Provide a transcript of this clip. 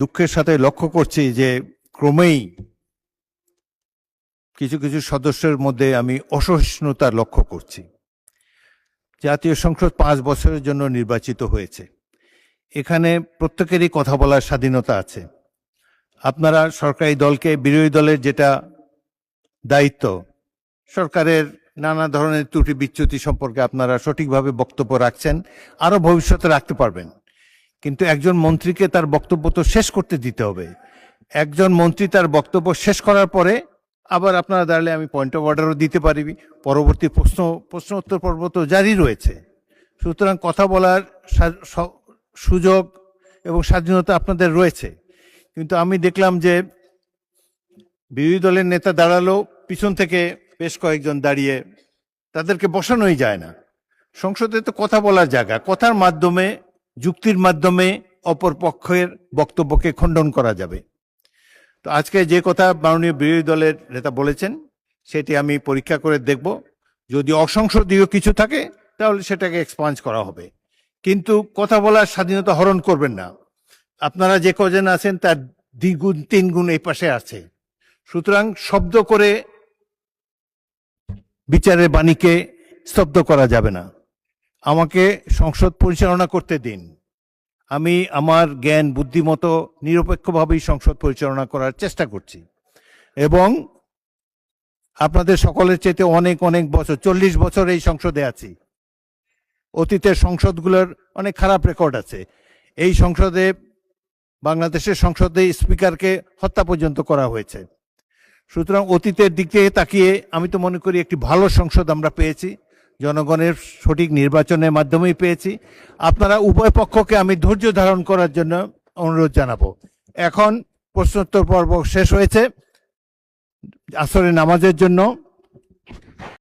দুঃখের সাথে লক্ষ্য করছি যে ক্রমেই কিছু কিছু সদস্যের মধ্যে আমি অসহিষ্ণুতা লক্ষ্য করছি। জাতীয় সংসদ 5 বছরের জন্য নির্বাচিত হয়েছে। এখানে প্রত্যেকেরই কথা বলার স্বাধীনতা আছে। আপনারা সরকারি দলকে, বিরোধী দলের যেটা দায়িত্ব, সরকারের নানা ধরনের ত্রুটি বিচ্যুতি সম্পর্কে আপনারা সঠিকভাবে বক্তব্য রাখছেন, আরো ভবিষ্যতে রাখতে পারবেন। কিন্তু একজন মন্ত্রীকে তার বক্তব্য তো শেষ করতে দিতে হবে। একজন মন্ত্রী তার বক্তব্য শেষ করার পরে আবার আপনারা দাঁড়ালে আমি পয়েন্ট অফ অর্ডারও দিতে পারি, পরবর্তী প্রশ্ন উত্তর পর্ব তো জারি রয়েছে। সুতরাং কথা বলার সুযোগ এবং স্বাধীনতা আপনাদের রয়েছে। কিন্তু আমি দেখলাম যে বিরোধী দলের নেতা দাঁড়ালো, পিছন থেকে বেশ কয়েকজন দাঁড়িয়ে, তাদেরকে বসানোই যায় না। সংসদে তো কথা বলার জায়গা, কথার মাধ্যমে, যুক্তির মাধ্যমে অপর পক্ষের বক্তব্যকে খণ্ডন করা যাবে। তো আজকে যে কথা মাননীয় বিরোধী দলের নেতা বলেছেন সেটি আমি পরীক্ষা করে দেখব। যদি অসংসদীয় কিছু থাকে তাহলে সেটাকে এক্সপাঞ্জ করা হবে, কিন্তু কথা বলার স্বাধীনতা হরণ করবেন না। আপনারা যে কজন আছেন তার 2 গুণ 3 গুণ এই পাশে আছে। সুতরাং শব্দ করে বিচারের বাণীকে স্তব্ধ করা যাবে না। আমাকে সংসদ পরিচালনা করতে দিন। আমি আমার জ্ঞান বুদ্ধিমতো নিরপেক্ষভাবেই সংসদ পরিচালনা করার চেষ্টা করছি এবং আপনাদের সকলের চাইতে অনেক অনেক বছর, 40 বছর এই সংসদে আছি। অতীতের সংসদগুলোর অনেক খারাপ রেকর্ড আছে। এই সংসদে, বাংলাদেশের সংসদে স্পিকারকে হত্যা পর্যন্ত করা হয়েছে। সুতরাং অতীতের দিকে তাকিয়ে আমি তো মনে করি একটি ভালো সংসদ আমরা পেয়েছি, জনগণের সঠিক নির্বাচনের মাধ্যমেই পেয়েছি। আপনারা উভয় পক্ষকে আমি ধৈর্য ধারণ করার জন্য অনুরোধ জানাবো। এখন প্রশ্নোত্তর পর্ব শেষ হয়েছে আসরের নামাজের জন্য।